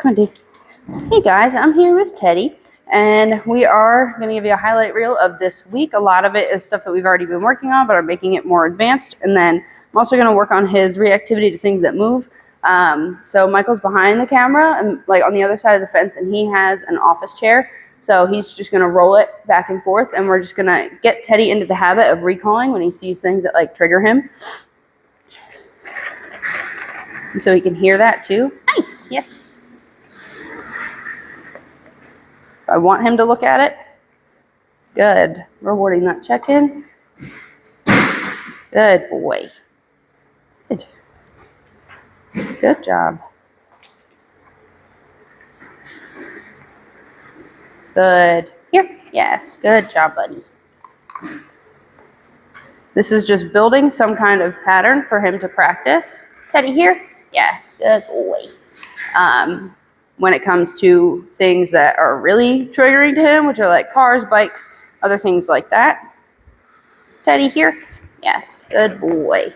Come on, dude. Hey guys, I'm here with Teddy, and we are going to give you a highlight reel of this week. A lot of it is stuff that we've already been working on, but I'm making it more advanced. And then I'm also going to work on his reactivity to things that move. So Michael's behind the camera and like on the other side of the fence, and he has an office chair. So he's just going to roll it back and forth, and we're just going to get Teddy into the habit of recalling when he sees things that like trigger him. And so he can hear that too. Nice. Yes. I want him to look at it. Good. Rewarding that check-in. Good boy. Good. Good job. Good. Here. Yes. Good job, buddy. This is just building some kind of pattern for him to practice. Teddy, here. Yes. Good boy. When it comes to things that are really triggering to him, which are like cars, bikes, other things like that. Teddy, here. Yes. Good boy.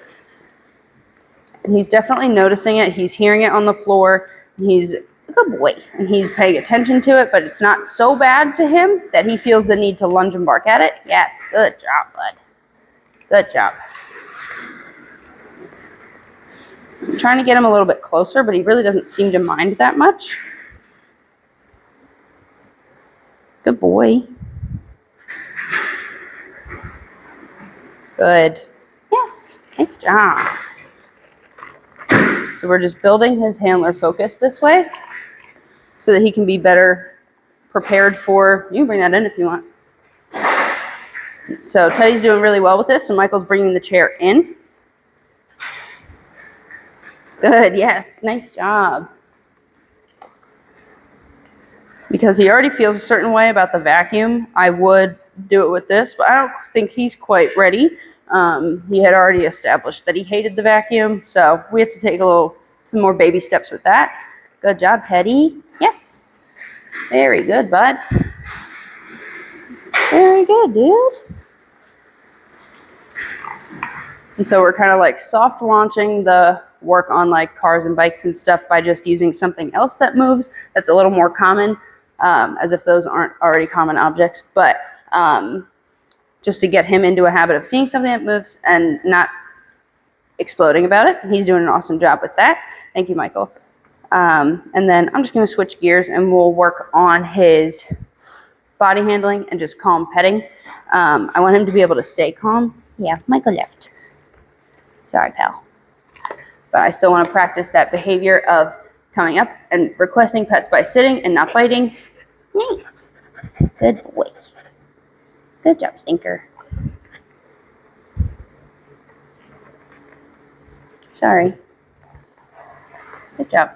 He's definitely noticing it. He's hearing it on the floor. He's a good boy, and he's paying attention to it, but it's not so bad to him that he feels the need to lunge and bark at it. Yes. Good job, bud. Good job. I'm trying to get him a little bit closer, but he really doesn't seem to mind that much. Good boy. Good. Yes. Nice job. So we're just building his handler focus this way so that he can be better prepared for, you can bring that in if you want. So Teddy's doing really well with this, so Michael's bringing the chair in. Good. Yes. Nice job. Because he already feels a certain way about the vacuum, I would do it with this, but I don't think he's quite ready. He had already established that he hated the vacuum, so we have to take some more baby steps with that. Good job, Teddy. Yes. Very good, bud. Very good, dude. And so we're kind of like soft launching the work on like cars and bikes and stuff by just using something else that moves that's a little more common. As if those aren't already common objects, but just to get him into a habit of seeing something that moves and not exploding about it. He's doing an awesome job with that. Thank you, Michael. And then I'm just going to switch gears and we'll work on his body handling and just calm petting. I want him to be able to stay calm. Yeah, Michael left. Sorry, pal. But I still want to practice that behavior of coming up and requesting pets by sitting and not biting. Nice. Good boy. Good job, Stinker. Sorry. Good job.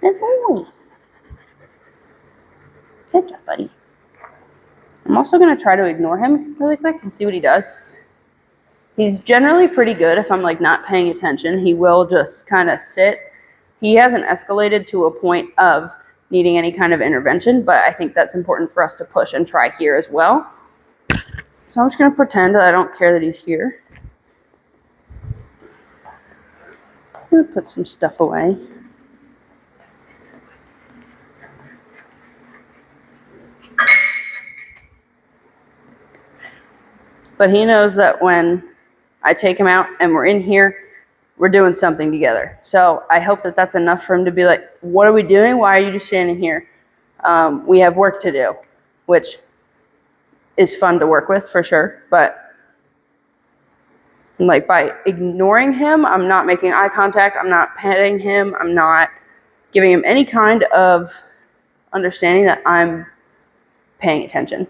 Good boy. Good job, buddy. I'm also going to try to ignore him really quick and see what he does. He's generally pretty good if I'm like not paying attention. He will just kind of sit. He hasn't escalated to a point of needing any kind of intervention, but I think that's important for us to push and try here as well. So I'm just going to pretend that I don't care that he's here. I'm going to put some stuff away. But he knows that when I take him out and we're in here, we're doing something together. So I hope that that's enough for him to be like, what are we doing? Why are you just standing here? We have work to do, which is fun to work with for sure. But like by ignoring him, I'm not making eye contact. I'm not petting him. I'm not giving him any kind of understanding that I'm paying attention.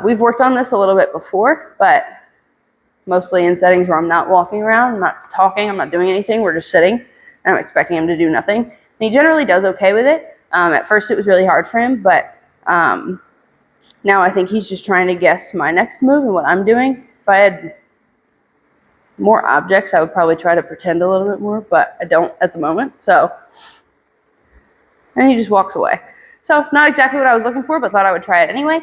We've worked on this a little bit before, but mostly in settings where I'm not walking around, I'm not talking, I'm not doing anything. We're just sitting, and I'm expecting him to do nothing. And he generally does okay with it. At first, it was really hard for him, but now I think he's just trying to guess my next move and what I'm doing. If I had more objects, I would probably try to pretend a little bit more, but I don't at the moment. So, and he just walks away. So not exactly what I was looking for, but thought I would try it anyway.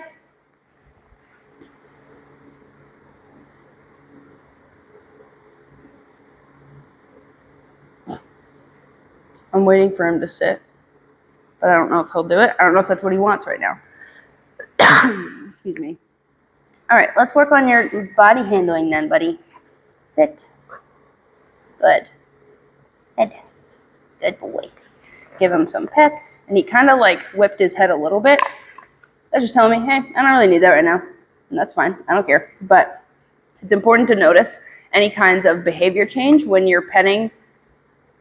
I'm waiting for him to sit, but I don't know if he'll do it. I don't know if that's what he wants right now. Excuse me. All right, let's work on your body handling then, buddy. Sit. Good. Good. Good boy. Give him some pets. And he kind of like whipped his head a little bit. That's just telling me, hey, I don't really need that right now. And that's fine. I don't care. But it's important to notice any kinds of behavior change when you're petting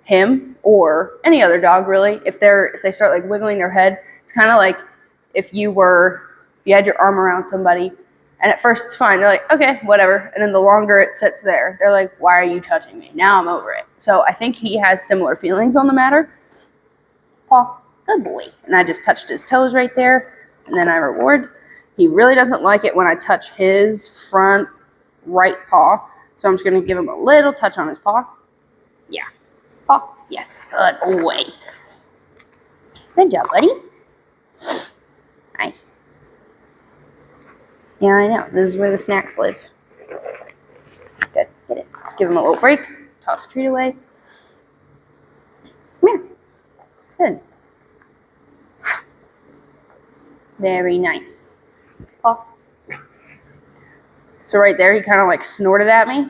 him or any other dog, really. If they start like wiggling their head, it's kind of like if you had your arm around somebody, and at first it's fine. They're like, okay, whatever. And then the longer it sits there, they're like, why are you touching me? Now I'm over it. So I think he has similar feelings on the matter. Paw, good boy. And I just touched his toes right there, and then I reward. He really doesn't like it when I touch his front right paw, so I'm just going to give him a little touch on his paw. Yeah. Paw. Yes, good boy. Good job, buddy. Nice. Yeah, I know. This is where the snacks live. Good. Get it. Give him a little break. Toss the treat away. Come here. Good. Very nice. Paw. So right there, he kind of like snorted at me,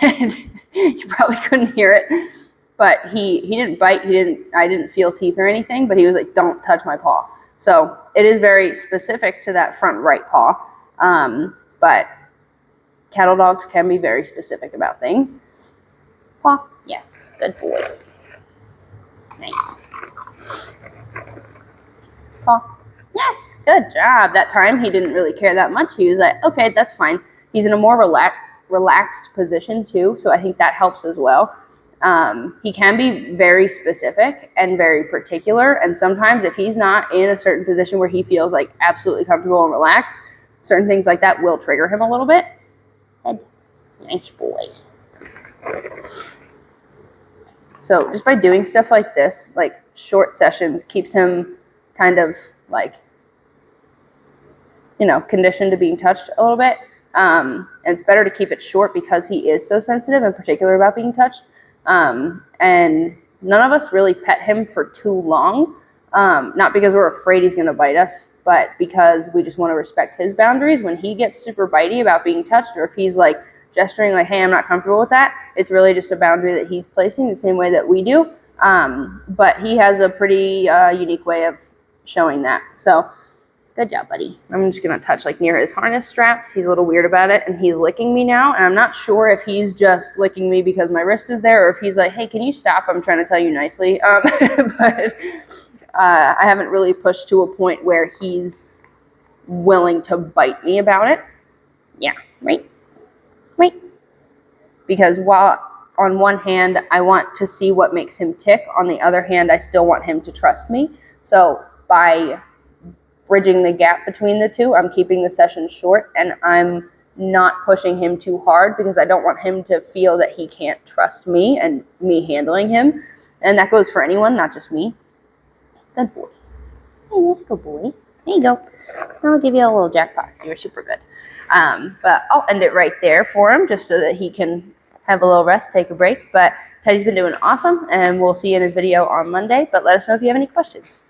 and you probably couldn't hear it, but he didn't bite. I didn't feel teeth or anything, but he was like, "Don't touch my paw." So it is very specific to that front right paw. But cattle dogs can be very specific about things. Paw, yes, good boy. Nice. Paw, yes, good job. That time he didn't really care that much. He was like, okay, that's fine. He's in a more relaxed position too, so I think that helps as well. He can be very specific and very particular, and sometimes if he's not in a certain position where he feels like absolutely comfortable and relaxed, certain things like that will trigger him a little bit. Good. Nice boys. So just by doing stuff like this, like short sessions, keeps him kind of like, conditioned to being touched a little bit. And it's better to keep it short because he is so sensitive and particular about being touched. And none of us really pet him for too long, not because we're afraid he's going to bite us, but because we just want to respect his boundaries. When he gets super bitey about being touched, or if he's like gesturing like, hey, I'm not comfortable with that, it's really just a boundary that he's placing the same way that we do. But he has a pretty unique way of showing that. So good job, buddy. I'm just going to touch like near his harness straps. He's a little weird about it, and he's licking me now. And I'm not sure if he's just licking me because my wrist is there, or if he's like, hey, can you stop? I'm trying to tell you nicely. But I haven't really pushed to a point where he's willing to bite me about it. Yeah, right. Because while on one hand, I want to see what makes him tick, on the other hand, I still want him to trust me. So by bridging the gap between the two, I'm keeping the session short, and I'm not pushing him too hard because I don't want him to feel that he can't trust me and me handling him. And that goes for anyone, not just me. Good boy. Hey, nice good boy. There you go. I'll give you a little jackpot. You're super good. But I'll end it right there for him just so that he can have a little rest, take a break. But Teddy's been doing awesome, and we'll see you in his video on Monday. But let us know if you have any questions.